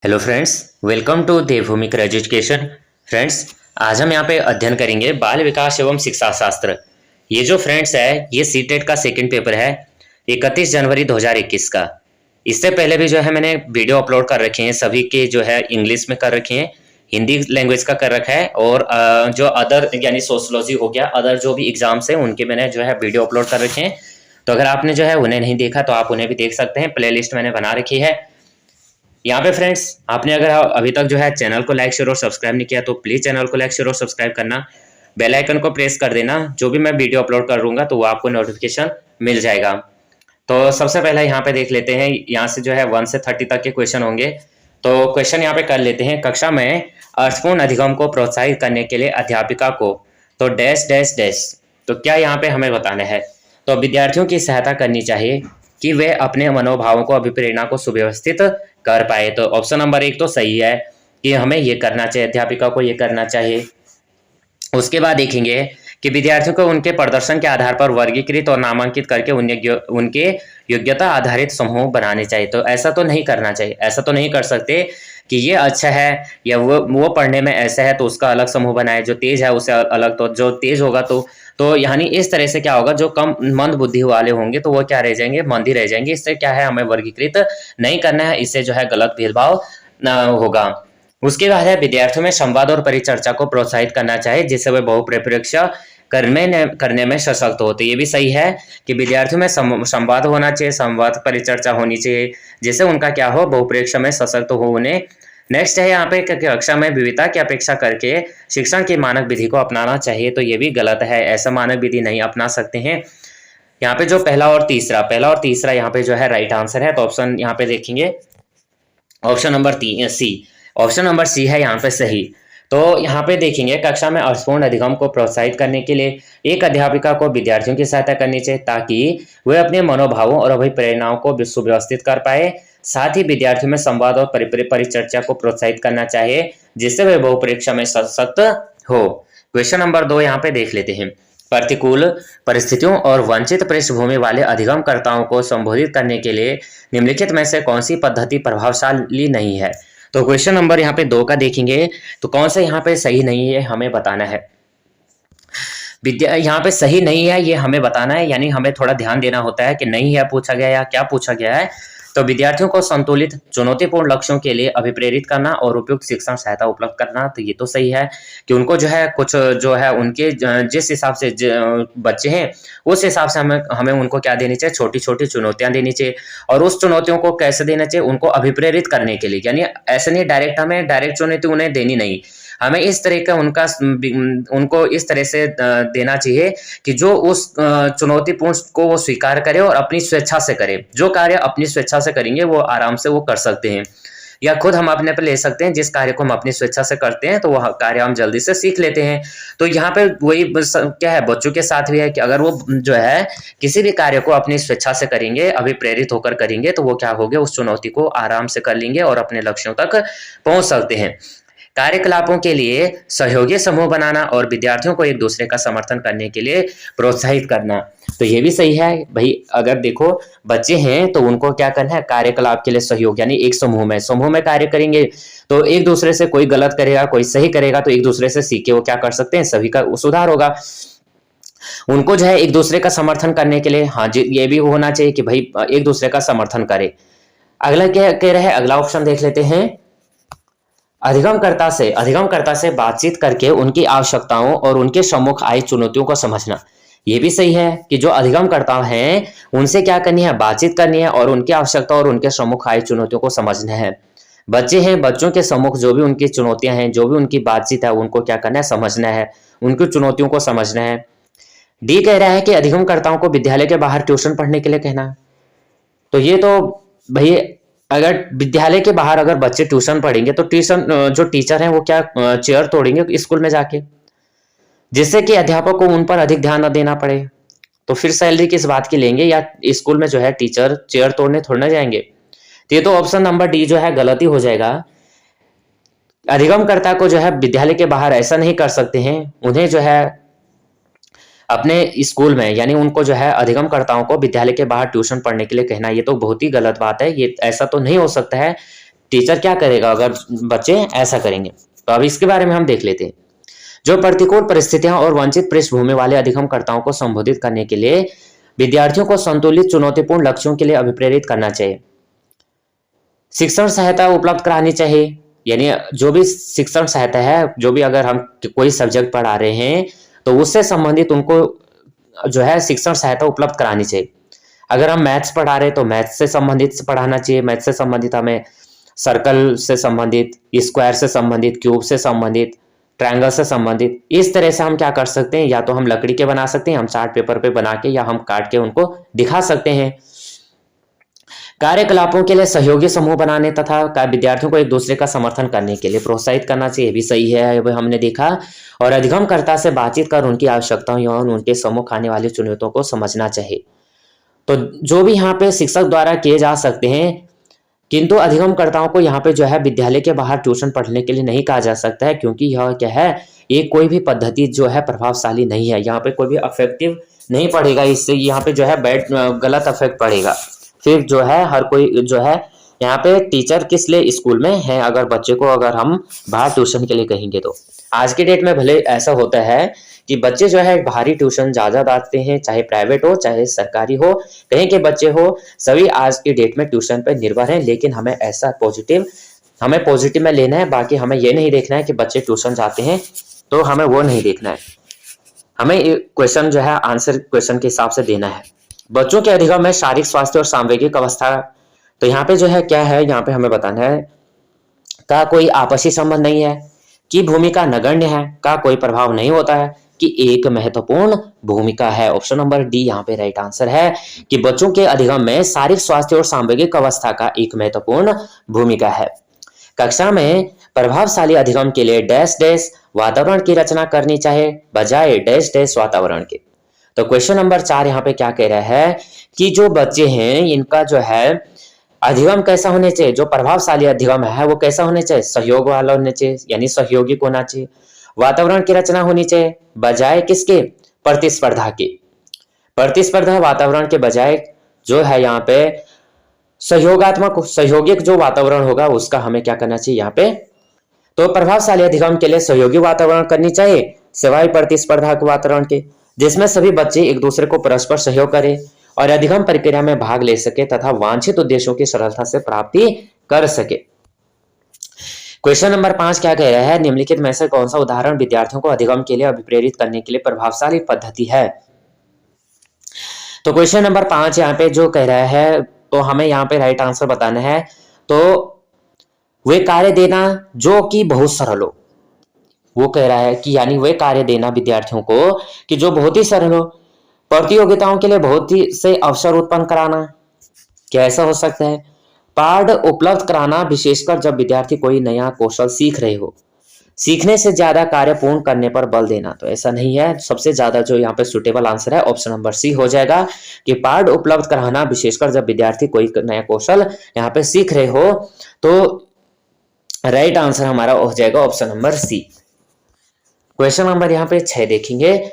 Hello friends, welcome to Devbhoomi Education. Friends, आज हम यहाँ पे अध्ययन करेंगे बाल विकास एवं शिक्षा शास्त्र। ये जो फ्रेंड्स है, ये सीटेट का सेकंड पेपर है 31 जनवरी 2021 का। इससे पहले भी जो है मैंने वीडियो अपलोड कर रखे हैं, सभी के जो है इंग्लिश में कर रखे हैं, हिंदी लैंग्वेज का कर रखा है, और जो अदर यानी सोशोलॉजी हो गया, अदर जो भी एग्जाम्स हैं उनके मैंने जो है वीडियो अपलोड कर रखे हैं। तो अगर आपने जो है उन्हें नहीं देखा तो आप उन्हें भी देख सकते हैं, प्ले लिस्ट मैंने बना रखी है। यहाँ पे फ्रेंड्स, आपने अगर अभी तक जो है चैनल को लाइक शेयर और सब्सक्राइब नहीं किया तो प्लीज चैनल को लाइक शेयर और सब्सक्राइब करना, बेल आइकन को प्रेस कर देना। जो भी मैं वीडियो अपलोड करूंगा तो वो आपको नोटिफिकेशन मिल जाएगा। तो सबसे पहले यहाँ पे देख लेते हैं, यहाँ से जो है 1 से 30 तक के क्वेश्चन होंगे। तो क्वेश्चन यहाँ पे कर लेते हैं। कक्षा में अर्थपूर्ण अधिगम को प्रोत्साहित करने के लिए अध्यापिका को तो डैश डैश डैश, तो क्या यहाँ पे हमें बताना है। तो विद्यार्थियों की सहायता करनी चाहिए कि वे अपने मनोभावों को, अभिप्रेरणा को सुव्यवस्थित कर पाए। तो ऑप्शन नंबर 1 तो सही है कि हमें ये करना चाहिए, अध्यापिका को ये करना चाहिए। उसके बाद देखेंगे कि विद्यार्थियों को उनके प्रदर्शन के आधार पर वर्गीकृत और नामांकित करके उनके योग्यता आधारित समूह बनाने चाहिए। तो ऐसा तो नहीं करना चाहिए, ऐसा तो नहीं कर सकते कि ये अच्छा है या वो पढ़ने में ऐसा है तो उसका अलग समूह बनाए, जो तेज है उसे अलग, तो जो तेज होगा तो यानी इस तरह से क्या होगा, जो कम मंद बुद्धि वाले होंगे तो वो क्या रह जाएंगे, मंद ही रह जाएंगे। इससे क्या है, हमें वर्गीकृत नहीं करना है, इससे जो है गलत भेदभाव होगा। उसके बाद है विद्यार्थियों में संवाद और परिचर्चा को प्रोत्साहित करना चाहिए जिससे वे बहुपरिप्रेक्ष्य करने में सशक्त होते। ये भी सही है कि विद्यार्थियों में संवाद होना चाहिए, संवाद परिचर्चा होनी चाहिए जिससे उनका क्या हो, बहुप्रेक्ष्य में सशक्त हो उन्हें। नेक्स्ट है यहाँ पे कक्षा में विविधता की अपेक्षा करके शिक्षण की मानक विधि को अपनाना चाहिए। तो ये भी गलत है, ऐसा मानक विधि नहीं अपना सकते हैं। यहाँ पे जो पहला और तीसरा यहाँ पे जो है राइट आंसर है। तो ऑप्शन यहाँ पे देखेंगे, option number C, option number C है यहाँ पे सही। तो यहाँ पे देखेंगे, कक्षा में अर्थपूर्ण अधिगम को प्रोत्साहित करने के लिए एक अध्यापिका को विद्यार्थियों की सहायता करनी चाहिए ताकि वे अपने मनोभावों और अभिप्रेरणाओं को सुव्यवस्थित कर पाए। साथ ही विद्यार्थियों में संवाद और परिचर्चा को प्रोत्साहित करना चाहिए जिससे वे बहुपरीक्षा में सशक्त हो। क्वेश्चन नंबर 2 यहाँ पे देख लेते हैं। प्रतिकूल परिस्थितियों और वंचित पृष्ठभूमि वाले अधिगमकर्ताओं को संबोधित करने के लिए निम्नलिखित में से कौन सी पद्धति प्रभावशाली नहीं है। तो क्वेश्चन नंबर यहाँ पे 2 का देखेंगे, तो कौन सा यहाँ पे सही नहीं है हमें बताना है। यहाँ पे सही नहीं है ये हमें बताना है, यानी हमें थोड़ा ध्यान देना होता है कि नहीं है पूछा गया या क्या पूछा गया है। तो विद्यार्थियों को संतुलित चुनौतीपूर्ण लक्ष्यों के लिए अभिप्रेरित करना और उपयुक्त शिक्षण सहायता उपलब्ध करना, तो ये तो सही है कि उनको जो है कुछ जो है उनके जिस हिसाब से बच्चे हैं उस हिसाब से हमें उनको क्या देनी चाहिए, छोटी छोटी चुनौतियां देनी चाहिए। और उस चुनौतियों को कैसे देना चाहिए, उनको अभिप्रेरित करने के लिए, यानी ऐसे नहीं डायरेक्ट, हमें डायरेक्ट चुनौती उन्हें देनी नहीं, हमें इस तरह का उनको इस तरह से देना चाहिए कि जो उस चुनौतीपूर्ण को वो स्वीकार करे और अपनी स्वेच्छा से करे। जो कार्य अपनी स्वेच्छा से करेंगे वो आराम से वो कर सकते हैं, या खुद हम अपने पे ले सकते हैं। जिस कार्य को हम अपनी स्वेच्छा से करते हैं तो वह कार्य हम जल्दी से सीख लेते हैं। तो यहाँ पे वही क्या है, बच्चों के साथ भी है कि अगर वो जो है किसी भी कार्य को अपनी स्वेच्छा से करेंगे, अभिप्रेरित होकर करेंगे, तो वो क्या होंगे, उस चुनौती को आराम से कर लेंगे और अपने लक्ष्यों तक पहुंच सकते हैं। कार्यकलापों के लिए सहयोगी समूह बनाना और विद्यार्थियों को एक दूसरे का समर्थन करने के लिए प्रोत्साहित करना, तो ये भी सही है भाई। अगर देखो बच्चे हैं तो उनको क्या करना है, कार्यकलाप के लिए सहयोग, यानी एक समूह में कार्य करेंगे तो एक दूसरे से, कोई गलत करेगा कोई सही करेगा तो एक दूसरे से सीख के वो क्या कर सकते हैं, सभी का सुधार होगा। उनको जो है एक दूसरे का समर्थन करने के लिए, हाँ जी, ये भी होना चाहिए कि भाई एक दूसरे का समर्थन करे। अगला क्या कह रहे हैं, अगला ऑप्शन देख लेते हैं। अधिगमकर्ता से बातचीत करके उनकी आवश्यकताओं और उनके सम्मुख आई चुनौतियों को समझना। ये भी सही है कि जो अधिगमकर्ता हैं उनसे क्या करनी है, बातचीत करनी है और उनकी आवश्यकता और उनके सम्मुख आई चुनौतियों को समझना है। बच्चे हैं, बच्चों के सम्मुख जो भी उनकी चुनौतियां हैं, जो भी उनकी बातचीत है, उनको क्या करना है, समझना है, उनकी चुनौतियों को समझना है। डी कह रहा है कि अधिगमकर्ताओं को विद्यालय के बाहर ट्यूशन पढ़ने के लिए कहना। तो ये तो भाई, अगर विद्यालय के बाहर अगर बच्चे ट्यूशन पढ़ेंगे तो ट्यूशन जो टीचर हैं वो क्या चेयर तोड़ेंगे स्कूल में जाके, जिससे कि अध्यापक को उन पर अधिक ध्यान न देना पड़े। तो फिर सैलरी किस बात की लेंगे, या स्कूल में जो है टीचर चेयर तोड़ने थोड़ा ना जाएंगे। तो ये तो ऑप्शन नंबर डी जो है गलत ही हो जाएगा। अधिगमकर्ता को जो है विद्यालय के बाहर ऐसा नहीं कर सकते हैं, उन्हें जो है अपने स्कूल में, यानी उनको जो है अधिगमकर्ताओं को विद्यालय के बाहर ट्यूशन पढ़ने के लिए कहना, ये तो बहुत ही गलत बात है। ये ऐसा तो नहीं हो सकता है टीचर क्या करेगा अगर बच्चे ऐसा करेंगे। तो अब इसके बारे में हम देख लेते हैं। जो प्रतिकूल परिस्थितियां और वंचित पृष्ठभूमि वाले अधिगमकर्ताओं को संबोधित करने के लिए विद्यार्थियों को संतुलित चुनौतीपूर्ण लक्ष्यों के लिए अभिप्रेरित करना चाहिए। शिक्षण सहायता उपलब्ध करानी चाहिए, यानी जो भी शिक्षण सहायता है, जो भी अगर हम कोई सब्जेक्ट पढ़ा रहे हैं तो उससे संबंधित उनको जो है शिक्षण सहायता उपलब्ध करानी चाहिए। अगर हम मैथ्स पढ़ा रहे हैं तो मैथ्स से संबंधित पढ़ाना चाहिए। मैथ्स से संबंधित हमें सर्कल से संबंधित, स्क्वायर से संबंधित, क्यूब से संबंधित, ट्रायंगल से संबंधित, इस तरह से हम क्या कर सकते हैं, या तो हम लकड़ी के बना सकते हैं, हम चार्ट पेपर पे बना के, या हम काट के उनको दिखा सकते हैं। कार्यकलापों के लिए सहयोगी समूह बनाने तथा विद्यार्थियों को एक दूसरे का समर्थन करने के लिए प्रोत्साहित करना चाहिए, भी सही है, वो हमने देखा। और अधिगमकर्ता से बातचीत कर उनकी आवश्यकताओं एवं उनके सम्मुख आने वाली चुनौतियों को समझना चाहिए। तो जो भी यहाँ पे शिक्षक द्वारा किए जा सकते हैं, किंतु अधिगमकर्ताओं को यहाँ पे जो है विद्यालय के बाहर ट्यूशन पढ़ने के लिए नहीं कहा जा सकता है, क्योंकि यह क्या है, ये कोई भी पद्धति जो है प्रभावशाली नहीं है। यहाँ पे कोई भी इफेक्टिव नहीं पड़ेगा, इससे यहाँ पे जो है गलत इफेक्ट पड़ेगा। फिर जो है हर कोई जो है यहाँ पे टीचर किस लिए स्कूल में है, अगर बच्चे को अगर हम बाहर ट्यूशन के लिए कहेंगे तो। आज के डेट में भले ऐसा होता है कि बच्चे जो है बाहरी ट्यूशन ज्यादा डालते हैं, चाहे प्राइवेट हो चाहे सरकारी हो, कहीं के बच्चे हो, सभी आज की डेट में ट्यूशन पर निर्भर हैं। लेकिन हमें ऐसा हमें पॉजिटिव में लेना है, बाकी हमें ये नहीं देखना है कि बच्चे ट्यूशन जाते हैं, तो हमें वो नहीं देखना है। हमें क्वेश्चन जो है आंसर क्वेश्चन के हिसाब से देना है। बच्चों के अधिगम में शारीरिक स्वास्थ्य और सामवेगिक अवस्था, तो यहाँ पे जो है क्या है, यहाँ पे हमें बताना है का कोई आपसी संबंध नहीं है, कि भूमिका नगण्य है, का कोई प्रभाव नहीं होता है, कि एक महत्वपूर्ण भूमिका है। ऑप्शन नंबर डी यहाँ पे राइट आंसर है कि बच्चों के अधिगम में शारीरिक स्वास्थ्य और सामवेगिक अवस्था का एक महत्वपूर्ण भूमिका है। कक्षा में प्रभावशाली अधिगम के लिए डैश डैश वातावरण की रचना करनी चाहिए बजाय डैश डैश वातावरण के। तो क्वेश्चन नंबर 4 यहाँ पे क्या कह रहा है कि जो बच्चे हैं इनका जो है अधिगम कैसा होने चाहिए, जो प्रभावशाली अधिगम है वो कैसा होने चाहिए, सहयोग वाला होने चाहिए, यानी सहयोगी होना चाहिए। वातावरण की रचना होनी चाहिए बजाय किसके, प्रतिस्पर्धा की। प्रतिस्पर्धा वातावरण के बजाय जो है यहाँ पे सहयोगात्मक सहयोगिक जो वातावरण होगा उसका हमें क्या करना चाहिए यहाँ पे। तो प्रभावशाली अधिगम के लिए सहयोगी वातावरण करनी चाहिए सिवाय प्रतिस्पर्धा के वातावरण के, जिसमें सभी बच्चे एक दूसरे को परस्पर सहयोग करें और अधिगम प्रक्रिया में भाग ले सके तथा वांछित उद्देश्यों की सरलता से प्राप्ति कर सके। क्वेश्चन नंबर 5 क्या कह रहा है, निम्नलिखित में से कौन सा उदाहरण विद्यार्थियों को अधिगम के लिए अभिप्रेरित करने के लिए प्रभावशाली पद्धति है। तो क्वेश्चन नंबर 5 यहाँ पे जो कह रहा है, तो हमें यहाँ पे राइट आंसर बताना है। तो वे कार्य देना जो कि बहुत सरल हो, वो कह रहा है कि यानी वे कार्य देना विद्यार्थियों को कि जो बहुत ही सरल हो। प्रतियोगिताओं के लिए बहुत ही से अवसर उत्पन्न कराना, क्या ऐसा हो सकता है। पाठ उपलब्ध कराना विशेषकर जब विद्यार्थी कोई नया कौशल सीख रहे हो। सीखने से ज्यादा कार्य पूर्ण करने पर बल देना, तो ऐसा नहीं है। सबसे ज्यादा जो यहाँ पे सुटेबल आंसर है ऑप्शन नंबर सी हो जाएगा कि पाठ उपलब्ध कराना विशेषकर जब विद्यार्थी कोई नया कौशल यहाँ पे सीख रहे हो। तो राइट आंसर हमारा हो जाएगा option number C. Question number यहाँ पे 6 देखेंगे,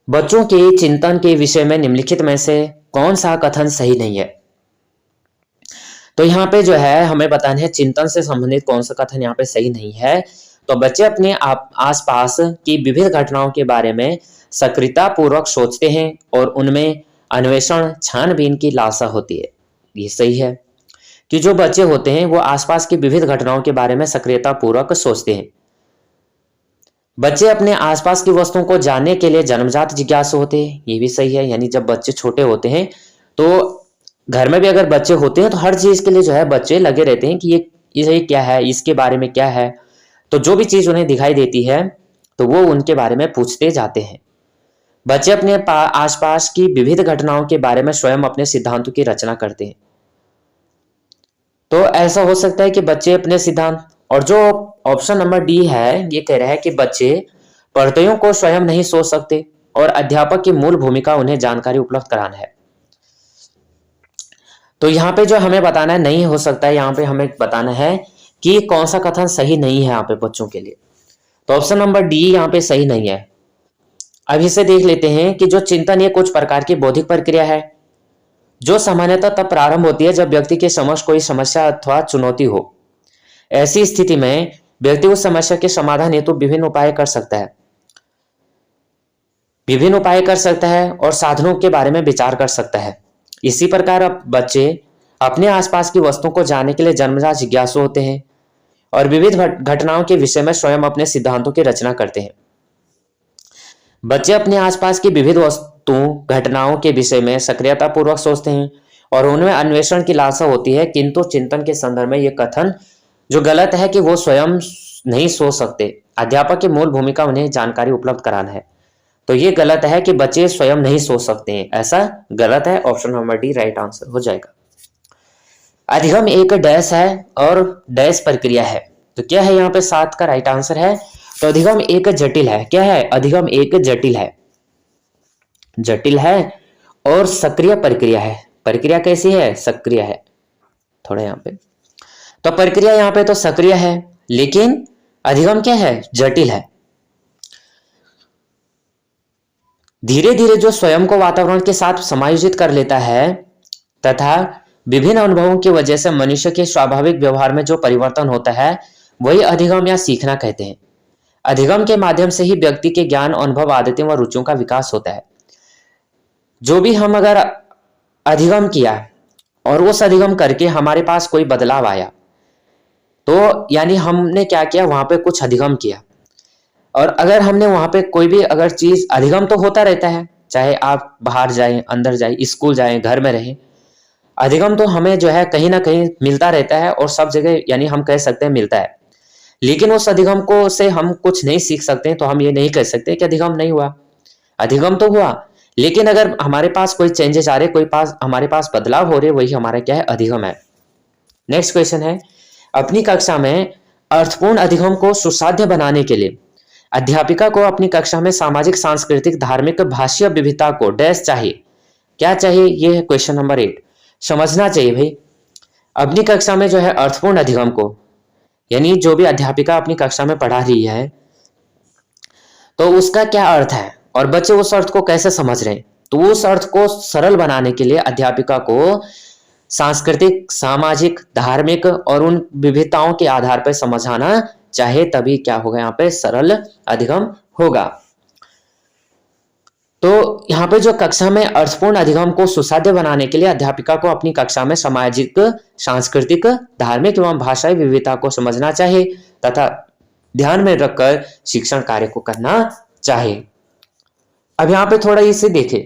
बच्चों के चिंतन के विषय में निम्नलिखित में से कौन सा कथन सही नहीं है। तो यहाँ पे जो है हमें बताना है चिंतन से संबंधित कौन सा कथन यहाँ पे सही नहीं है। तो बच्चे अपने आसपास की विभिन्न घटनाओं के बारे में सक्रियता पूर्वक सोचते हैं और उनमें अन्वेषण छानबीन की लालसा होती है, ये सही है। कि जो बच्चे होते हैं वो आसपास की विविध घटनाओं के बारे में सक्रियता पूर्वक सोचते हैं। बच्चे अपने आसपास की वस्तुओं को जानने के लिए जन्मजात जिज्ञासु होते हैं, ये भी सही है। यानी जब बच्चे छोटे होते हैं तो घर में भी अगर बच्चे होते हैं तो हर चीज के लिए जो है बच्चे लगे रहते हैं कि ये क्या है, इसके बारे में क्या है। तो जो भी चीज उन्हें दिखाई देती है तो वो उनके बारे में पूछते जाते हैं। बच्चे अपने आसपास की विविध घटनाओं के बारे में स्वयं अपने सिद्धांतों की रचना करते हैं। तो ऐसा हो सकता है कि बच्चे अपने सिद्धांत, और जो ऑप्शन नंबर डी है ये कह रहा है कि बच्चे पढ़तियों को स्वयं नहीं सोच सकते और अध्यापक की मूल भूमिका उन्हें जानकारी उपलब्ध कराना है। तो यहाँ पे जो हमें बताना है नहीं हो सकता है, यहाँ पे हमें बताना है कि कौन सा कथन सही नहीं है यहाँ पे बच्चों के लिए। तो ऑप्शन नंबर डी यहाँ पे सही नहीं है। अब इसे देख लेते हैं कि जो चिंतन ये कुछ प्रकार की बौद्धिक प्रक्रिया है। जो सामान्यतः तब प्रारंभ होती है जब व्यक्ति के समक्ष कोई समस्या अथवा चुनौती हो। ऐसी स्थिति में व्यक्ति उस समस्या के समाधान हेतु विभिन्न उपाय कर सकता है और साधनों के बारे में विचार कर सकता है। इसी प्रकार अब बच्चे अपने आसपास की वस्तुओं को जानने के लिए जन्मजात जिज्ञासु होते हैं और विविध घटनाओं के विषय में स्वयं अपने सिद्धांतों की रचना करते हैं। बच्चे अपने आसपास की विविध वस्तुओं घटनाओं के विषय में सक्रियता पूर्वक सोचते हैं और उनमें अन्वेषण की लालसा होती है, किंतु चिंतन के संदर्भ में यह कथन जो गलत है कि वो स्वयं नहीं सोच सकते। अध्यापक की मूल भूमिका उन्हें जानकारी उपलब्ध कराना है। तो ये गलत है कि बच्चे स्वयं नहीं सोच सकते हैं, ऐसा गलत है। Option number D right answer हो जाएगा। अधिगम एक डैश है और डैश प्रक्रिया है। तो क्या है यहाँ पे 7 का राइट आंसर है। तो अधिगम एक जटिल है। क्या है? अधिगम एक जटिल है और सक्रिय प्रक्रिया है। प्रक्रिया कैसी है? सक्रिय है। थोड़ा यहाँ पे तो प्रक्रिया यहाँ पे तो सक्रिय है, लेकिन अधिगम क्या है? जटिल है। धीरे धीरे जो स्वयं को वातावरण के साथ समायोजित कर लेता है तथा विभिन्न अनुभवों की वजह से मनुष्य के स्वाभाविक व्यवहार में जो परिवर्तन होता है वही अधिगम या सीखना कहते हैं। अधिगम के माध्यम से ही व्यक्ति के ज्ञान, अनुभव, आदतें व रुचियों का विकास होता है। जो भी हम अगर अधिगम किया और उस अधिगम करके हमारे पास कोई बदलाव आया तो यानी हमने क्या किया? वहां पे कुछ अधिगम किया। और अगर हमने वहां पे कोई भी अगर चीज, अधिगम तो होता रहता है, चाहे आप बाहर जाएं, अंदर जाएं, स्कूल जाएं, घर में रहें, अधिगम तो हमें जो है कहीं ना कहीं मिलता रहता है और सब जगह यानी हम कह सकते हैं मिलता है। लेकिन उस अधिगम को से हम कुछ नहीं सीख सकते, तो हम ये नहीं कह सकते कि अधिगम नहीं हुआ। अधिगम तो हुआ, लेकिन अगर हमारे पास कोई चेंजेस आ रहे, हमारे पास बदलाव हो रहे, वही हमारा क्या है? अधिगम है। नेक्स्ट क्वेश्चन है, अपनी कक्षा में अर्थपूर्ण अधिगम को सुसाध्य बनाने के लिए अध्यापिका को अपनी कक्षा में सामाजिक, सांस्कृतिक, धार्मिक, भाषीय विविधता को डैश चाहिए। क्या चाहिए? ये है क्वेश्चन नंबर 8। समझना चाहिए भाई। अपनी कक्षा में जो है अर्थपूर्ण अधिगम को, यानी जो भी अध्यापिका अपनी कक्षा में पढ़ा रही है तो उसका क्या अर्थ है और बच्चे उस अर्थ को कैसे समझ रहे हैं। तो उस अर्थ को सरल बनाने के लिए अध्यापिका को सांस्कृतिक, सामाजिक, धार्मिक और उन विविधताओं के आधार पर समझाना चाहे, तभी क्या होगा? यहाँ पे सरल अधिगम होगा। तो यहाँ पे जो कक्षा में अर्थपूर्ण अधिगम को सुसाध्य बनाने के लिए अध्यापिका को अपनी कक्षा में सामाजिक, सांस्कृतिक, धार्मिक एवं भाषाई विविधता को समझना चाहिए तथा ध्यान में रखकर शिक्षण कार्य को करना चाहिए। अब यहाँ पे थोड़ा इसे देखें,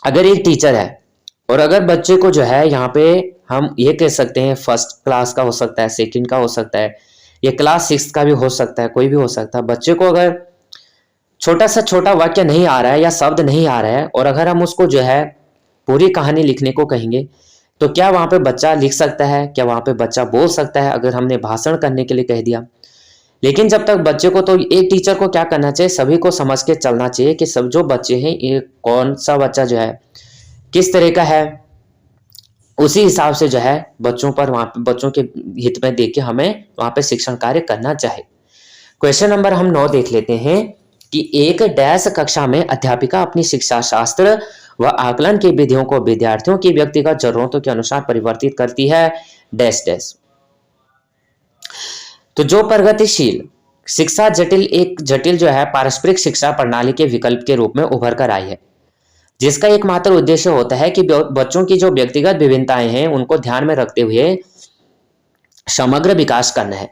अगर एक टीचर है और अगर बच्चे को जो है यहाँ पे हम ये कह सकते हैं फर्स्ट क्लास का हो सकता है, सेकंड का हो सकता है, ये क्लास 6 का भी हो सकता है, कोई भी हो सकता है। बच्चे को अगर छोटा सा छोटा वाक्य नहीं आ रहा है या शब्द नहीं आ रहा है और अगर हम उसको जो है पूरी कहानी लिखने को कहेंगे तो क्या वहां पे बच्चा लिख सकता है? क्या वहां पे बच्चा बोल सकता है अगर हमने भाषण करने के लिए कह दिया? लेकिन जब तक बच्चे को, तो एक टीचर को क्या करना चाहिए? सभी को समझ के चलना चाहिए कि सब जो बच्चे हैं, ये कौन सा बच्चा जो है किस तरह का है, उसी हिसाब से जो है बच्चों पर, वहां पे बच्चों के हित में देख के हमें वहां पे शिक्षण कार्य करना चाहिए। क्वेश्चन नंबर हम 9 देख लेते हैं कि एक डैश कक्षा में अध्यापिका अपनी शिक्षा शास्त्र व आकलन की विधियों को विद्यार्थियों की व्यक्तिगत जरूरतों के अनुसार परिवर्तित करती है डैश डैश। तो जो प्रगतिशील शिक्षा एक जटिल जो है पारस्परिक शिक्षा प्रणाली के विकल्प के रूप में उभर कर आई है, जिसका एकमात्र उद्देश्य होता है कि बच्चों की जो व्यक्तिगत विभिन्नताएं हैं उनको ध्यान में रखते हुए समग्र विकास करना है।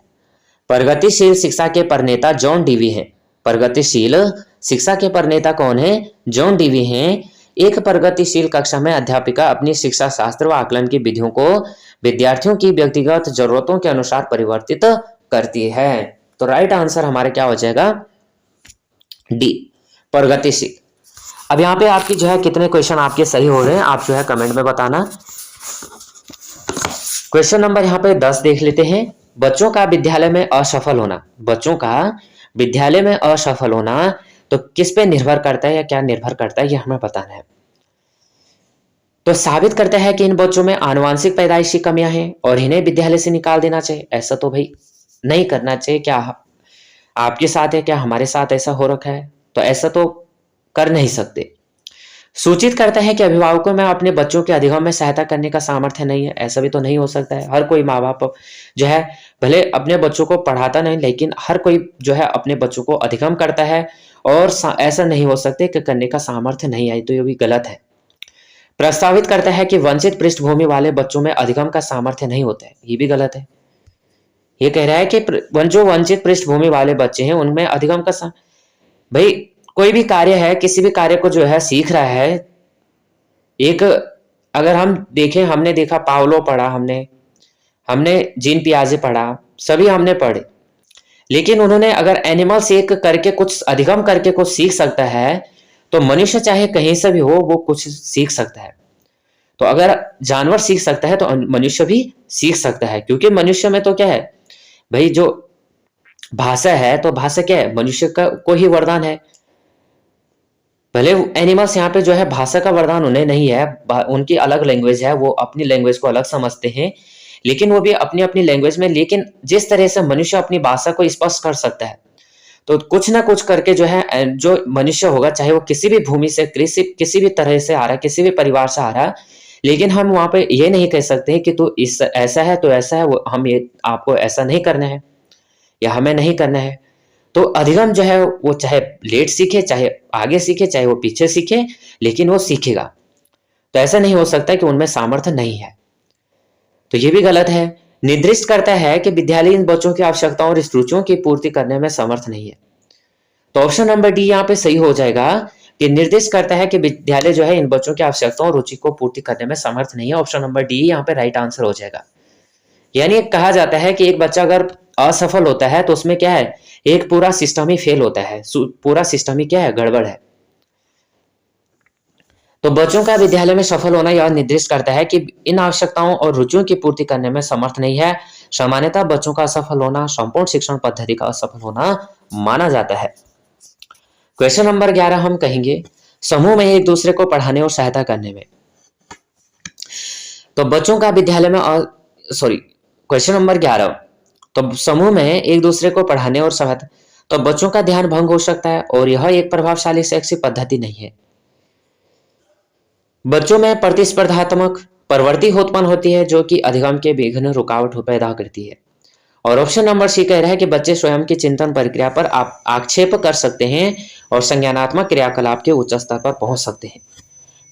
प्रगतिशील शिक्षा के प्रणेता जॉन डीवी हैं। प्रगतिशील शिक्षा के प्रणेता कौन है? जॉन डीवी हैं। एक प्रगतिशील कक्षा में अध्यापिका अपनी शिक्षा शास्त्र व आकलन की विधियों को विद्यार्थियों की व्यक्तिगत जरूरतों के अनुसार परिवर्तित करती है। तो राइट आंसर हमारे क्या हो जाएगा? डी, प्रगतिशील। अब यहाँ पे आपकी जो है कितने क्वेश्चन आपके सही हो रहे हैं आप जो है कमेंट में बताना। क्वेश्चन नंबर यहाँ पे 10 देख लेते हैं। बच्चों का विद्यालय में असफल होना। बच्चों का विद्यालय में असफल होना तो किस पे निर्भर करता है या क्या निर्भर करता है, ये हमें बताना है। तो साबित करता है कि इन बच्चों में आनुवांशिक पैदाइशी कमियां हैं और इन्हें विद्यालय से निकाल देना चाहिए। ऐसा तो भाई नहीं करना चाहिए। क्या आपके साथ है, क्या हमारे साथ ऐसा हो रखा है? तो ऐसा तो कर नहीं सकते। सूचित करता है कि अभिभावकों में अपने बच्चों के अधिगम में सहायता करने का सामर्थ्य नहीं है। ऐसा भी तो नहीं हो सकता है। हर कोई माँ बाप जो है भले अपने बच्चों को पढ़ाता नहीं, लेकिन हर कोई जो है अपने बच्चों को अधिगम करता है, और ऐसा नहीं हो सकते कि करने का सामर्थ्य नहीं है, तो ये भी गलत है। प्रस्तावित करता है कि वंचित पृष्ठभूमि वाले बच्चों में अधिगम का सामर्थ्य नहीं होता है, ये भी गलत है। ये कह रहा है कि जो वंचित पृष्ठभूमि वाले बच्चे हैं उनमें अधिगम का भाई कोई भी कार्य है, किसी भी कार्य को जो है सीख रहा है, एक अगर हम देखें, हमने देखा पावलो पढ़ा, हमने हमने जीन पियाजे पढ़ा, सभी हमने पढ़े, लेकिन उन्होंने अगर एनिमल से एक करके कुछ अधिगम करके कुछ सीख सकता है, तो मनुष्य चाहे कहीं से भी हो वो कुछ सीख सकता है। तो अगर जानवर सीख सकता है तो मनुष्य भी सीख सकता है, क्योंकि मनुष्य में तो क्या है भाई, जो भाषा है, तो भाषा क्या है, मनुष्य का को ही वरदान है। भले एनिमल्स यहाँ पे जो है भाषा का वरदान उन्हें नहीं है, उनकी अलग लैंग्वेज है, वो अपनी लैंग्वेज को अलग समझते हैं, लेकिन वो भी अपनी अपनी लैंग्वेज में, लेकिन जिस तरह से मनुष्य अपनी भाषा को स्पष्ट कर सकता है, तो कुछ ना कुछ करके जो है जो मनुष्य होगा, चाहे वो किसी भी भूमि से, किसी भी तरह से आ रहा है, किसी भी परिवार से आ रहा है, लेकिन हम वहां पे ये नहीं कह सकते कि तू इस ऐसा है तो ऐसा है, वो हम ये आपको ऐसा नहीं करना है या हमें नहीं करना है। तो अधिगम जो है वो चाहे लेट सीखे, चाहे आगे सीखे, चाहे वो पीछे सीखे, लेकिन वो सीखेगा। तो ऐसा नहीं हो सकता कि उनमें सामर्थ्य नहीं है, तो ये भी गलत है। निर्दिष्ट करता है कि विद्यालय इन बच्चों की आवश्यकताओं और रुचियों की पूर्ति करने में समर्थ नहीं है। तो ऑप्शन नंबर डी यहाँ पे सही हो जाएगा कि निर्दिष्ट करता है कि विद्यालय जो है इन बच्चों की आवश्यकताओं और रुचि को पूर्ति करने में समर्थ नहीं है। ऑप्शन नंबर डी यहाँ पे राइट आंसर हो जाएगा। यानी कहा जाता है कि एक बच्चा अगर असफल होता है तो उसमें क्या है, एक पूरा सिस्टम ही फेल होता है, पूरा सिस्टम ही क्या है, गड़बड़ है। तो बच्चों का विद्यालय में सफल होना यह निर्दिष्ट करता है कि इन आवश्यकताओं और रुचियों की पूर्ति करने में समर्थ नहीं है। सामान्यतः बच्चों का असफल होना संपूर्ण शिक्षण पद्धति का असफल होना माना जाता है। क्वेश्चन नंबर 11 हम कहेंगे समूह में एक दूसरे को पढ़ाने और सहायता करने में। तो बच्चों का विद्यालय में क्वेश्चन नंबर 11, तो समूह में एक दूसरे को पढ़ाने और सहायता, तो बच्चों का ध्यान भंग हो सकता है और यह एक प्रभावशाली शैक्षिक पद्धति नहीं है। बच्चों में प्रतिस्पर्धात्मक प्रवृत्ति उत्पन्न होती है जो कि अधिगम के विघ्न रुकावट पैदा करती है। और ऑप्शन नंबर सी कह रहा है कि बच्चे स्वयं की चिंतन प्रक्रिया पर आक्षेप कर सकते हैं और संज्ञानात्मक क्रियाकलाप के उच्च स्तर पर पहुंच सकते हैं।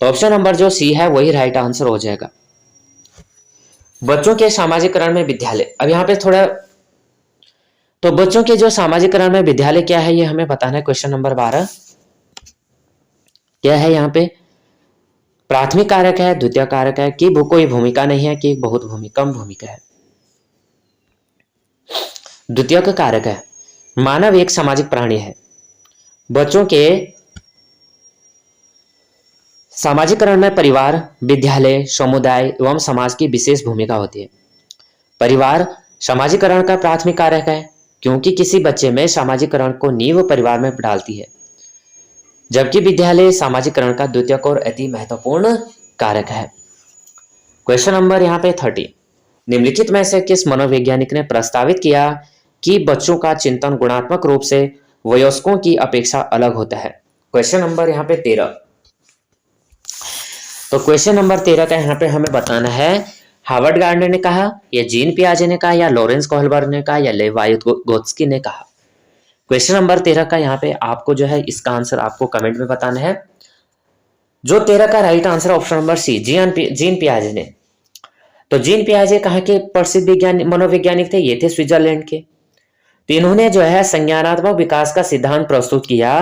तो ऑप्शन नंबर जो सी है वही राइट आंसर हो जाएगा। बच्चों के सामाजिकरण में विद्यालय, अब यहाँ पे थोड़ा, तो बच्चों के जो सामाजिकरण में विद्यालय क्या है ये हमें बताना है। क्वेश्चन नंबर 12 क्या है, यहाँ पे प्राथमिक कारक है, द्वितीय कारक है, कि कोई भूमिका नहीं है, कि बहुत कम भूमिका है। द्वितीय का कारक है, मानव एक सामाजिक प्राणी है। बच्चों के सामाजिकरण में परिवार, विद्यालय, समुदाय एवं समाज की विशेष भूमिका होती है। परिवार सामाजिकरण का प्राथमिक कारक है क्योंकि किसी बच्चे में सामाजिकरण को नींव परिवार में डालती है, जबकि विद्यालय सामाजिकरण का द्वितीयक और अति महत्वपूर्ण कारक है। क्वेश्चन नंबर यहाँ पे 30, निम्नलिखित में से किस मनोवैज्ञानिक ने प्रस्तावित किया कि बच्चों का चिंतन गुणात्मक रूप से वयस्कों की अपेक्षा अलग होता है। क्वेश्चन नंबर यहाँ पे 13, तो क्वेश्चन नंबर 13 का यहाँ पे हमें बताना है हार्वर्ड गार्डनर ने कहा, या जीन पियाजे ने कहा, या लॉरेंस कोहलबर्ग ने कहा, या लेवाइगोत्स्की ने कहा। क्वेश्चन नंबर 13 का यहाँ पे आपको जो है इसका आंसर आपको कमेंट में बताना है। जो 13 का right answer option number C, Jean पियाजे ने। तो जीन पियाजे कहाँ के प्रसिद्ध मनोवैज्ञानिक थे, ये थे स्विट्जरलैंड के। तो इन्होंने जो है संज्ञानात्मक विकास का सिद्धांत प्रस्तुत किया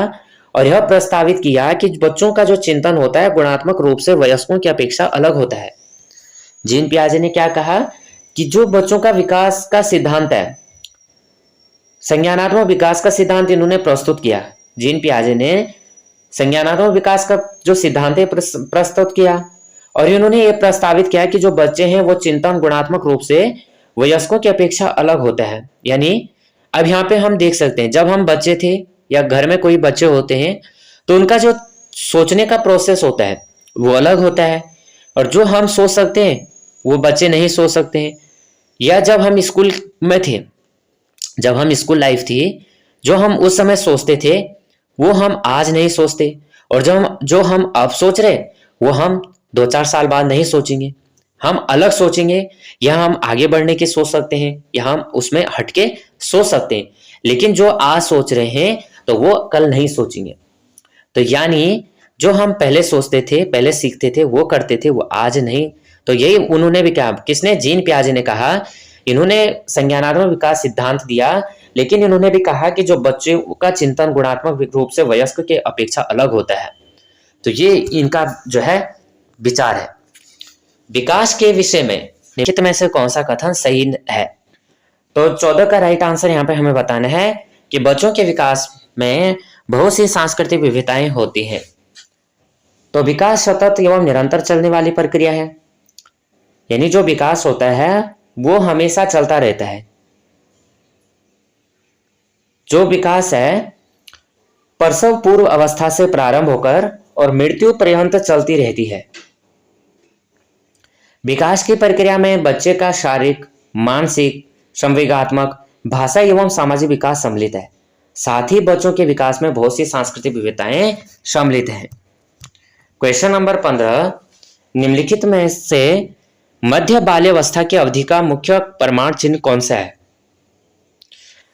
और यह प्रस्तावित किया कि बच्चों का जो चिंतन होता है गुणात्मक रूप से वयस्कों की अपेक्षा अलग होता है। जीन पियाजे ने क्या कहा कि जो बच्चों का विकास का सिद्धांत है, संज्ञानात्मक विकास का सिद्धांत इन्होंने प्रस्तुत किया। जीन पियाजे ने संज्ञानात्मक विकास का जो सिद्धांत है प्रस्तुत किया और इन्होंने ये प्रस्तावित किया कि जो बच्चे हैं वो चिंतन गुणात्मक रूप से वयस्कों की अपेक्षा अलग होता है। यानी अब यहाँ पे हम देख सकते हैं जब हम बच्चे थे या घर में कोई बच्चे होते हैं तो उनका जो सोचने का प्रोसेस होता है वो अलग होता है, और जो हम सोच सकते हैं वो बच्चे नहीं सोच सकते हैं। या जब हम स्कूल में थे, जब हम स्कूल लाइफ थी, जो हम उस समय सोचते थे वो हम आज नहीं सोचते, और जो हम अब सोच रहे वो हम 2-4 साल बाद नहीं सोचेंगे, हम अलग सोचेंगे, या हम आगे बढ़ने की सोच सकते हैं, या हम उसमें हटके सोच सकते हैं। लेकिन जो आज सोच रहे हैं तो वो कल नहीं सोचेंगे। तो यानी जो हम पहले सोचते थे, पहले सीखते थे, वो करते थे, वो आज नहीं। तो यही उन्होंने भी कहा, किसने, जीन पियाजे ने कहा। इन्होंने संज्ञानात्मक विकास सिद्धांत दिया, लेकिन इन्होंने भी कहा कि जो बच्चे का चिंतन गुणात्मक रूप से वयस्क के अपेक्षा अलग होता है। तो ये इनका जो है विचार है। विकास के विषय में निम्नलिखित में से कौन सा कथन सही है? तो 14 का राइट आंसर यहाँ पे हमें बताना है कि बच्चों के विकास में बहुत सी सांस्कृतिक विविधताएं होती हैं। तो विकास सतत एवं निरंतर चलने वाली प्रक्रिया है, यानी जो विकास होता है वो हमेशा चलता रहता है। जो विकास है प्रसव पूर्व अवस्था से प्रारंभ होकर और मृत्यु पर्यंत चलती रहती है। विकास की प्रक्रिया में बच्चे का शारीरिक, मानसिक, संवेगात्मक, भाषा एवं सामाजिक विकास सम्मिलित है। साथ ही बच्चों के विकास में बहुत सी सांस्कृतिक विविधताएं सम्मिलित हैं। क्वेश्चन नंबर 15, निम्नलिखित में से मध्य बाल्यावस्था की अवधि का मुख्य प्रमाण चिन्ह कौन सा है?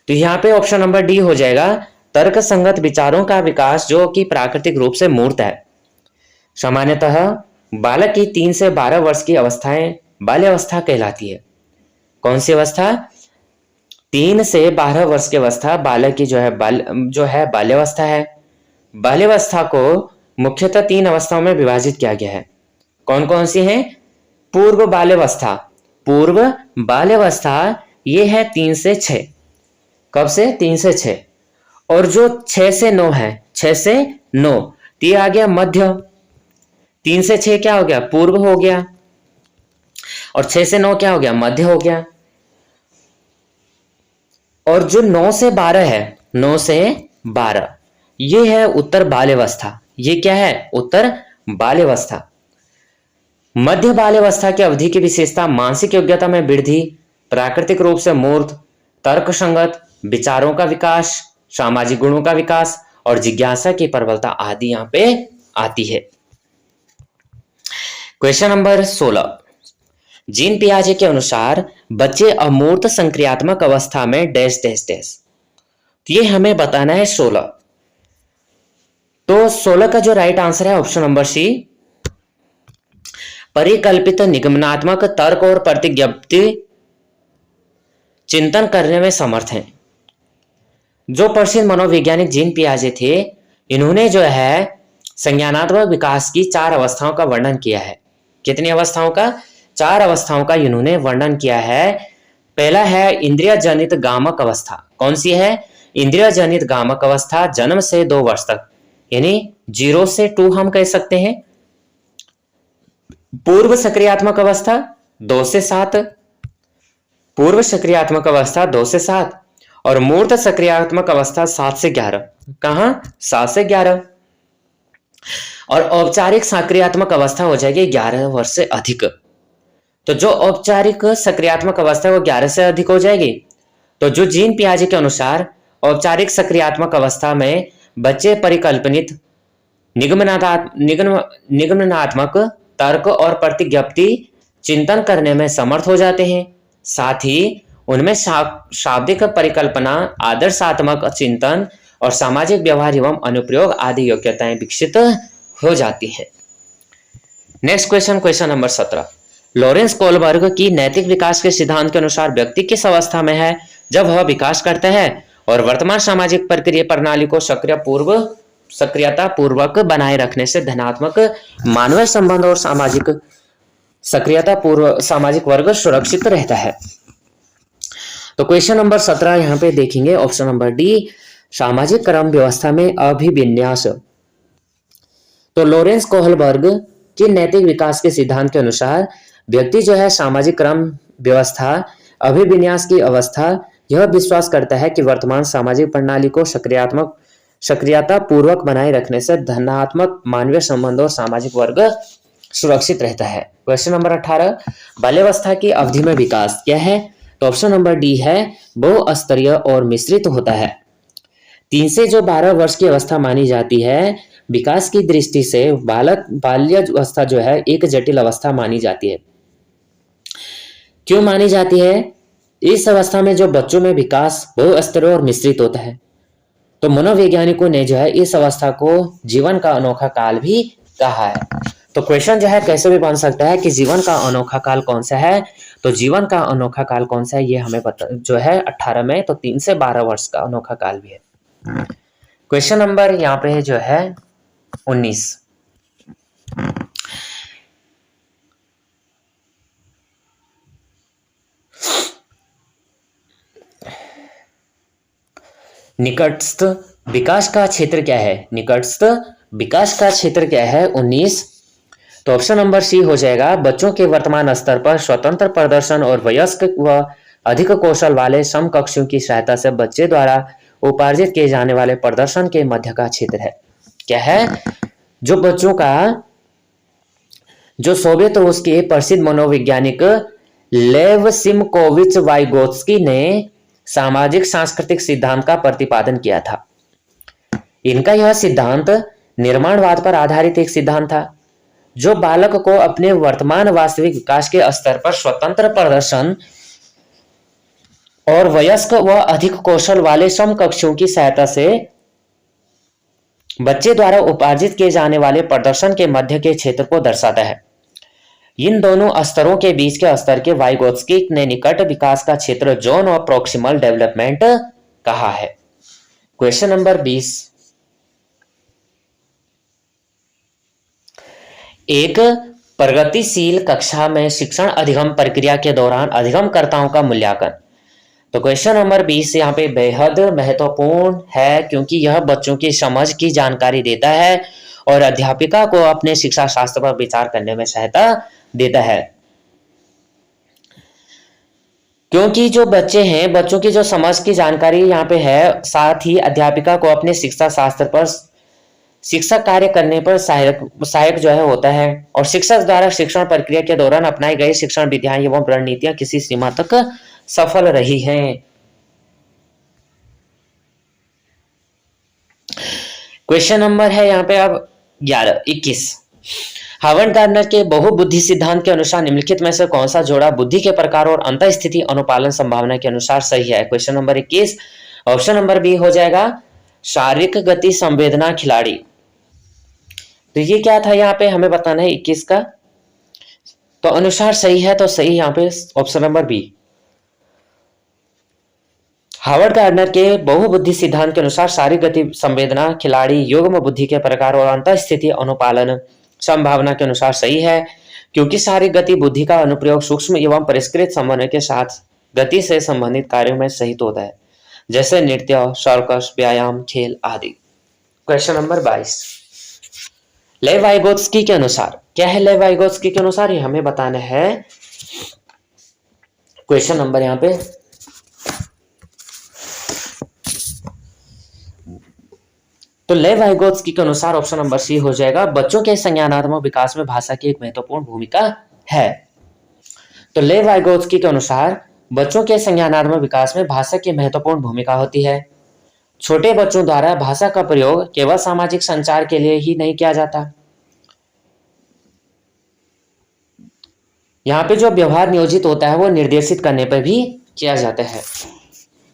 तो यहाँ पे ऑप्शन नंबर डी हो जाएगा, तर्क संगत विचारों का विकास जो कि प्राकृतिक रूप से मूर्त है। सामान्यतः बालक की 3 से 12 वर्ष की अवस्थाएं बाल्यावस्था कहलाती है। कौन सी अवस्था? 3 से 12 वर्ष की अवस्था बालक की जो है बाल्यावस्था है। बाल्यावस्था को मुख्यतः 3 अवस्थाओं में विभाजित किया गया है। कौन कौन सी हैं? पूर्व बाल्यावस्था। पूर्व बाल्यावस्था ये है 3 से 6। कब से? 3 से 6। और जो 6 से 9 है, 6 से 9 तो ये आ गया मध्य। 3 से 6 क्या हो गया? पूर्व हो गया। और 6 से 9 क्या हो गया? मध्य हो गया। और जो 9 से 12 है, 9 से 12 ये है उत्तर बाल्यावस्था। ये क्या है? उत्तर बाल्यावस्था। मध्य बाल्यावस्था की अवधि की विशेषता मानसिक योग्यता में वृद्धि, प्राकृतिक रूप से मूर्त, तर्क संगत विचारों का विकास, सामाजिक गुणों का विकास और जिज्ञासा की प्रबलता आदि यहां पे आती है। क्वेश्चन नंबर 16, जीन पियाजे के अनुसार बच्चे अमूर्त संक्रियात्मक अवस्था में डैश डैश डैश। तो ये हमें बताना है 16। तो 16 का जो राइट आंसर है ऑप्शन नंबर सी, परिकल्पित निगमनात्मक तर्क और प्रतिज्ञप्ति चिंतन करने में समर्थ हैं। जो प्रसिद्ध मनोवैज्ञानिक जीन पियाजे थे, इन्होंने जो है संज्ञानात्मक विकास की 4 अवस्थाओं का वर्णन किया है। कितनी अवस्थाओं का? 4 अवस्थाओं का इन्होंने वर्णन किया है। पहला है इंद्रिय जनित गामक अवस्था। कौन सी है? इंद्रिय जनित गामक अवस्था, जन्म से 2 वर्ष तक, यानी 0 से 2 हम कह सकते हैं। पूर्व सक्रियात्मक अवस्था 2 से 7, पूर्व सक्रियात्मक अवस्था 2 से 7 और मूर्त सक्रियात्मक अवस्था 7 से 11। कहां? 7 से 11। और औपचारिक सक्रियात्मक अवस्था हो जाएगी 11 वर्ष से अधिक। तो जो औपचारिक सक्रियात्मक अवस्था है वो 11 से अधिक हो जाएगी। तो जो जीन पियाजे के अनुसार औपचारिक सक्रियात्मक अवस्था में बच्चे परिकल्पनित निगमनात्मक तर्क और प्रतिज्ञप्ति चिंतन करने में समर्थ हो जाते हैं। साथ ही उनमें शाब्दिक परिकल्पना, आदर्शात्मक चिंतन और सामाजिक व्यवहार एवं अनुप्रयोग आदि योग्यताएं विकसित हो जाती है। Next question, question number 17, Lawrence Kohlberg की नैतिक विकास के सिद्धांत के अनुसार व्यक्ति किस अवस्था में है जब वह विकास करता है और वर्तमान सामाजिक प्रक्रिया प्रणाली को सक्रियता पूर्वक बनाए रखने से धनात्मक मानवीय संबंध और सामाजिक सक्रियता पूर्व सामाजिक वर्ग सुरक्षित रहता है। तो क्वेश्चन नंबर 17 यहाँ पे देखेंगे ऑप्शन नंबर डी, सामाजिक क्रम व्यवस्था में अभिविन्यास। तो लॉरेंस कोहलबर्ग के नैतिक विकास के सिद्धांत के अनुसार व्यक्ति जो है सामाजिक क्रम व्यवस्था अभिविन्यास की अवस्था यह विश्वास करता है कि वर्तमान सामाजिक प्रणाली को सक्रियता पूर्वक बनाए रखने से धनात्मक मानवीय संबंध और सामाजिक वर्ग सुरक्षित रहता है। क्वेश्चन नंबर 18, बाल्यावस्था की अवधि में विकास क्या है? तो ऑप्शन नंबर डी है, बहुस्तरीय और मिश्रित होता है। 3 से जो 12 वर्ष की अवस्था मानी जाती है विकास की दृष्टि से बाल्यावस्था जो है एक जटिल अवस्था मानी जाती है। क्यों मानी जाती है? इस अवस्था में जो बच्चों में विकास बहुस्तरीय और मिश्रित होता है। तो मनोवैज्ञानिकों ने जो है इस अवस्था को जीवन का अनोखा काल भी कहा है। तो क्वेश्चन जो है कैसे भी बन सकता है कि जीवन का अनोखा काल कौन सा है। तो जीवन का अनोखा काल कौन सा है ये हमें पता जो है 18 में, तो 3 से 12 वर्ष का अनोखा काल भी है। क्वेश्चन नंबर यहाँ पे जो है 19। निकटस्थ विकास का क्षेत्र क्या है? निकटस्थ विकास का क्षेत्र क्या है? 19। तो ऑप्शन नंबर सी हो जाएगा। बच्चों के वर्तमान स्तर पर स्वतंत्र प्रदर्शन और वयस्क व अधिक कौशल वाले समकक्षों की सहायता से बच्चे द्वारा उपार्जित किए जाने वाले प्रदर्शन के मध्य का क्षेत्र है। क्या है? जो बच्चों का, जो सोवियत रूस के प्रसिद्ध मनोवैज्ञानिक लेव सिमकोविच वाइगोत्स्की ने सामाजिक सांस्कृतिक सिद्धांत का प्रतिपादन किया था। इनका यह सिद्धांत निर्माणवाद पर आधारित एक सिद्धांत था जो बालक को अपने वर्तमान वास्तविक विकास के स्तर पर स्वतंत्र प्रदर्शन और वयस्क व अधिक कौशल वाले समकक्षों की सहायता से बच्चे द्वारा उपार्जित किए जाने वाले प्रदर्शन के मध्य के क्षेत्र को दर्शाता है। इन दोनों स्तरों के बीच के स्तर के वाइगोत्स्की ने निकट विकास का क्षेत्र जोन ऑफ प्रोक्सिमल डेवलपमेंट कहा है। Question number 20। एक प्रगतिशील कक्षा में शिक्षण अधिगम प्रक्रिया के दौरान अधिगमकर्ताओं का मूल्यांकन। तो क्वेश्चन नंबर 20 यहाँ पे बेहद महत्वपूर्ण है क्योंकि यह बच्चों की समझ की जानकारी देता है और अध्यापिका को अपने शिक्षा शास्त्र पर विचार करने में सहायता देता है। क्योंकि जो बच्चे हैं, बच्चों की जो समझ की जानकारी यहाँ पे है, साथ ही अध्यापिका को अपने शिक्षा शास्त्र पर शिक्षक कार्य करने पर सहायक जो है होता है और शिक्षक द्वारा शिक्षण प्रक्रिया के दौरान अपनाई गई शिक्षण विधियां एवं रणनीतियां किसी सीमा तक सफल रही हैं। क्वेश्चन नंबर है यहाँ पे अब 21। हावर्ड गार्डनर के बहुबुद्धि सिद्धांत के अनुसार निम्नलिखित में से कौन सा जोड़ा बुद्धि के प्रकार और अंतःस्थिति अनुपालन संभावना के अनुसार सही है? Question number 21 option number B हो जाएगा। शारीरिक गति संवेदना खिलाड़ी। तो ये क्या था यहाँ पे हमें बताना है 21 का, तो अनुसार सही है, तो सही यहाँ पे option number B. Howard Gardner के बहुबुद्धि सिद्धांत के अनुसार शारीरिक गति संवेदना खिलाड़ी युग्म बुद्धि के प्रकार और अंतःस्थिति अनुपालन संभावना के अनुसार सही है क्योंकि शारीरिक गति बुद्धि का अनुप्रयोग सूक्ष्म एवं परिष्कृत समन्वय के साथ गति से संबंधित कार्यों में सहित होता है, जैसे नृत्य, सर्कस, व्यायाम, खेल आदि। Question number 22। लेव वाइगोत्स्की के अनुसार क्या है? लेव वाइगोत्स्की के अनुसार ये हमें बताना है। क्वेश्चन नंबर यहाँ पे तो लेव वाइगोत्स्की के अनुसार ऑप्शन नंबर सी हो जाएगा। बच्चों के संज्ञानात्मक विकास में भाषा की एक महत्वपूर्ण भूमिका है। तो लेव वाइगोत्स्की के अनुसार बच्चों के संज्ञानात्मक विकास में भाषा की महत्वपूर्ण भूमिका होती है। छोटे बच्चों द्वारा भाषा का प्रयोग केवल सामाजिक संचार के लिए ही नहीं किया जाता। यहाँ पे जो व्यवहार नियोजित होता है वो निर्देशित करने पर भी किया जाता है।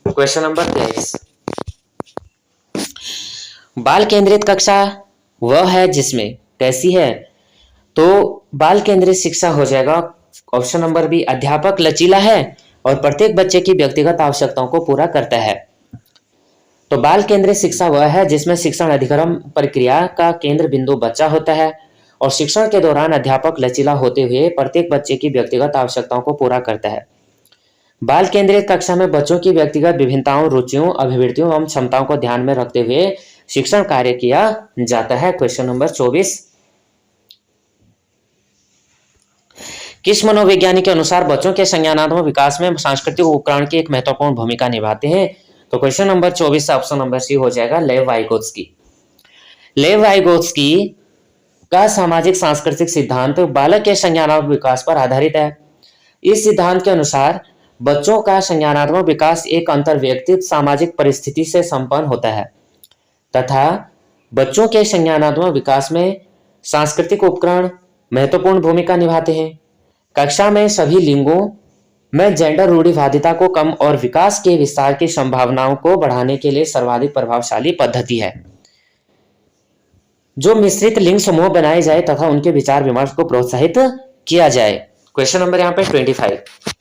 Question number 23। बाल केंद्रित कक्षा वह है जिसमें कैसी है? तो बाल केंद्रित शिक्षा हो जाएगा ऑप्शन नंबर बी। अध्यापक लचीला है और प्रत्येक बच्चे की व्यक्तिगत आवश्यकताओं को पूरा करता है। तो बाल केंद्रित शिक्षा वह है जिसमें शिक्षण अधिगम प्रक्रिया का केंद्र बिंदु बच्चा होता है और शिक्षण के दौरान अध्यापक लचीला होते हुए प्रत्येक बच्चे की व्यक्तिगत आवश्यकताओं को पूरा करता है। बाल केंद्रित कक्षा में बच्चों की व्यक्तिगत विभिन्नताओं, रुचियों, अभिवृत्तियों एवं क्षमताओं को ध्यान में रखते हुए शिक्षण कार्य किया जाता है। Question number 24। किस मनोवैज्ञानिक के अनुसार बच्चों के संज्ञानात्मक विकास में सांस्कृतिक उपकरण की एक महत्वपूर्ण भूमिका निभाते हैं? तो क्वेश्चन नंबर 24 से ऑप्शन नंबर सी हो जाएगा। लेव वाइगोत्स्की। लेव वाइगोत्स्की का सामाजिक सांस्कृतिक सिद्धांत बालक के संज्ञानात्मक विकास पर आधारित है। इस सिद्धांत के अनुसार बच्चों का संज्ञानात्मक विकास एक अंतर्व्यक्तिगत सामाजिक परिस्थिति से संपन्न होता है तथा बच्चों के संज्ञानात्मक विकास में सांस्कृतिक उपकरण महत्वपूर्ण भूमिका निभाते हैं। कक्षा में सभी लिंगों में जेंडर रूढ़िवादिता को कम और विकास के विस्तार की संभावनाओं को बढ़ाने के लिए सर्वाधिक प्रभावशाली पद्धति है। जो मिश्रित लिंग समूह बनाए जाए तथा उनके विचार विमर्श को प्रोत्साहित किया जाए। क्वेश्चन नंबर यहाँ पे 25।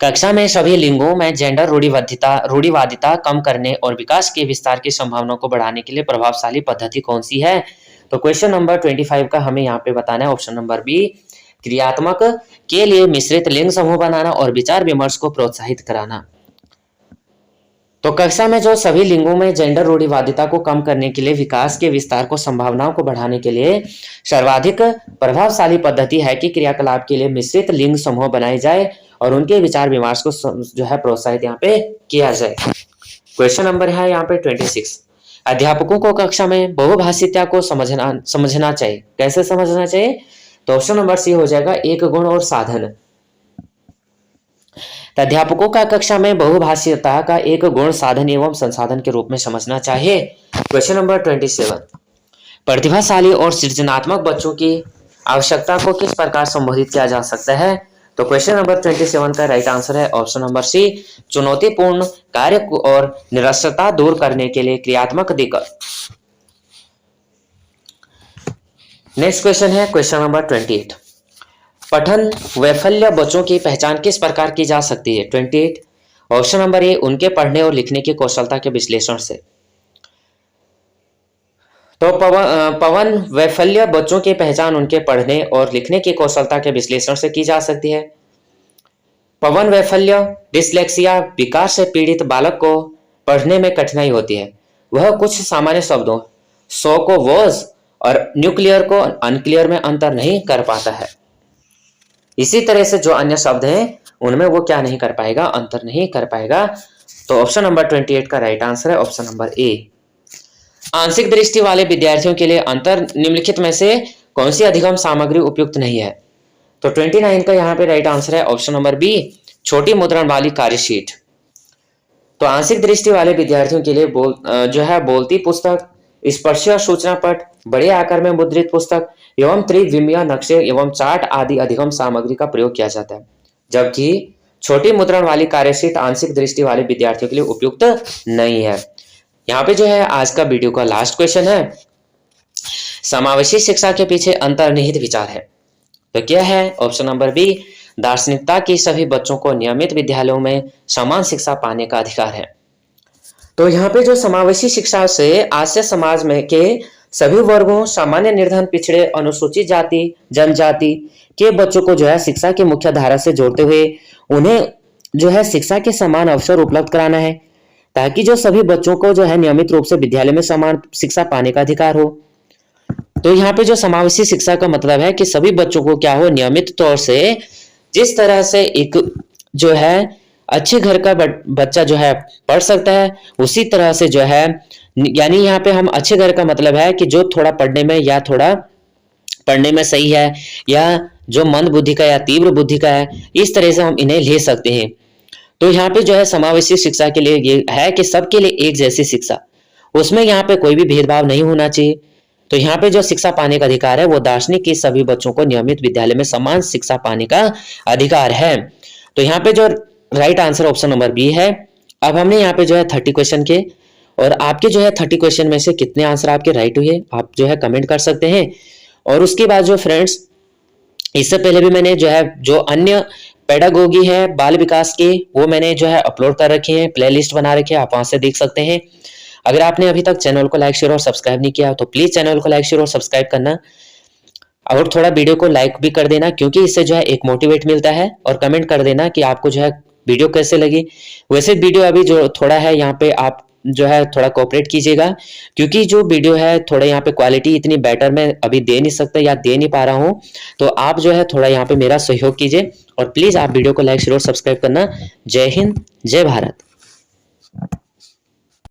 कक्षा में सभी लिंगों में जेंडर रूढ़िवादिता कम करने और विकास के विस्तार की संभावनाओं को बढ़ाने के लिए प्रभावशाली पद्धति कौन सी है? तो क्वेश्चन नंबर 25 का हमें यहाँ पे बताना है ऑप्शन नंबर बी, क्रियात्मक के लिए मिश्रित लिंग समूह बनाना और विचार विमर्श को प्रोत्साहित कराना। तो कक्षा में जो सभी लिंगों में जेंडर रूढ़िवादिता को कम करने के लिए विकास के विस्तार को संभावनाओं को बढ़ाने के लिए सर्वाधिक प्रभावशाली पद्धति है कि क्रियाकलाप के लिए मिश्रित लिंग समूह बनाए जाए और उनके विचार विमर्श को जो है प्रोत्साहित यहाँ पे किया जाए। क्वेश्चन नंबर है यहाँ पे 26। अध्यापकों को कक्षा में बहुभाषिता को समझना चाहिए। कैसे समझना चाहिए? तो ऑप्शन नंबर सी हो जाएगा, एक गुण और साधन। अध्यापकों का कक्षा में बहुभाषीयता का एक गुण, साधन एवं संसाधन के रूप में समझना चाहिए। Question number 27। प्रतिभाशाली और सृजनात्मक बच्चों की आवश्यकता को किस प्रकार संबोधित किया जा सकता है? तो क्वेश्चन नंबर 27 का राइट आंसर है ऑप्शन नंबर सी, चुनौतीपूर्ण कार्य और निरस्तता दूर करने के लिए क्रियात्मक दिक्कत। नेक्स्ट क्वेश्चन है क्वेश्चन नंबर 28। पठन वैफल्य बच्चों की पहचान किस प्रकार की जा सकती है? 28 ऑप्शन नंबर ए, उनके पढ़ने और लिखने की कौशलता के विश्लेषण से। तो पवन वैफल्य बच्चों की पहचान उनके पढ़ने और लिखने की कौशलता के विश्लेषण से की जा सकती है। पवन वैफल्य डिस्लेक्सिया विकार से पीड़ित बालक को पढ़ने में कठिनाई होती है। वह कुछ सामान्य शब्दों सो को वॉज और न्यूक्लियर को अनक्लियर में अंतर नहीं कर पाता है। इसी तरह से जो अन्य शब्द हैं उनमें वो क्या नहीं कर पाएगा? अंतर नहीं कर पाएगा। तो ऑप्शन नंबर 28 का राइट आंसर है ऑप्शन नंबर ए। आंशिक दृष्टि वाले विद्यार्थियों के लिए अंतर निम्नलिखित में से कौन सी अधिगम सामग्री उपयुक्त नहीं है? तो 29 का यहाँ पे राइट आंसर है ऑप्शन नंबर बी, छोटी मुद्रण वाली कार्यशीट। तो आंशिक दृष्टि वाले विद्यार्थियों के लिए बोलती पुस्तक, स्पर्शीय सूचना पट, बड़े आकार में मुद्रित पुस्तक एवं त्रिविमीय नक्शे एवं चार्ट आदि अधिगम सामग्री का प्रयोग किया जाता है, जबकि छोटी मुद्रण वाली कार्यशीट आंशिक दृष्टि वाले विद्यार्थियों के लिए उपयुक्त नहीं है। यहाँ पे जो है आज का वीडियो का लास्ट क्वेश्चन है, समावेशी शिक्षा के पीछे अंतर्निहित विचार है। तो क्या है? ऑप्शन नंबर बी, दार्शनिकता की सभी बच्चों को नियमित विद्यालयों में समान शिक्षा पाने का अधिकार है। तो यहाँ पे जो समावेशी शिक्षा से आज से समाज में के सभी वर्गों, सामान्य निर्धन, पिछड़े, अनुसूचित जाति, जनजाति के बच्चों को जो है शिक्षा की मुख्य धारा से जोड़ते हुए उन्हें जो है शिक्षा के समान अवसर उपलब्ध कराना है, ताकि जो सभी बच्चों को जो है नियमित रूप से विद्यालय में समान शिक्षा पाने का अधिकार हो। तो यहाँ पे जो समावेशी शिक्षा का मतलब है कि सभी बच्चों को क्या हो, नियमित तौर से जिस तरह से एक जो है अच्छे घर का बच्चा जो है पढ़ सकता है, उसी तरह से जो है, यानी यहाँ पे हम अच्छे घर का मतलब है कि जो थोड़ा पढ़ने में या थोड़ा पढ़ने में सही है, या जो मंद बुद्धि का या तीव्र बुद्धि का है, इस तरह से हम इन्हें ले सकते हैं। तो यहाँ पे जो है समावेशी शिक्षा के लिए ये है कि सबके लिए एक जैसी शिक्षा, उसमें यहाँ पे कोई भी भेदभाव नहीं होना चाहिए। तो यहाँ पे जो शिक्षा पाने का अधिकार है वो दार्शनिक के सभी बच्चों को नियमित विद्यालय में समान शिक्षा पाने का अधिकार है। तो यहाँ पे जो right answer option number B है। अब हमने यहाँ पे जो है 30 क्वेश्चन के, और आपके जो है 30 क्वेश्चन में से कितने आंसर आपके राइट हुए आप जो है कमेंट कर सकते हैं। और उसके बाद जो फ्रेंड्स, इससे पहले भी मैंने जो है जो अन्य पेडागोगी है बाल विकास के, वो मैंने जो है अपलोड कर रखे हैं, प्लेलिस्ट बना रखे हैं, आप वहां से देख सकते हैं। अगर आपने अभी तक चैनल को लाइक, शेयर और सब्सक्राइब नहीं किया तो प्लीज चैनल को लाइक, शेयर और सब्सक्राइब करना, और थोड़ा वीडियो को लाइक भी कर देना, क्योंकि इससे जो है एक मोटिवेट मिलता है। और कमेंट कर देना कि आपको जो है वीडियो कैसे लगी। वैसे वीडियो अभी जो थोड़ा है यहाँ पे आप जो है थोड़ा कोऑपरेट कीजिएगा, क्योंकि जो वीडियो है थोड़ा यहाँ पे क्वालिटी इतनी बेटर मैं अभी दे नहीं सकता या दे नहीं पा रहा हूँ। तो आप जो है थोड़ा यहाँ पे मेरा सहयोग कीजिए, और प्लीज आप वीडियो को लाइक, शेयर और सब्सक्राइब करना। जय हिंद, जय भारत।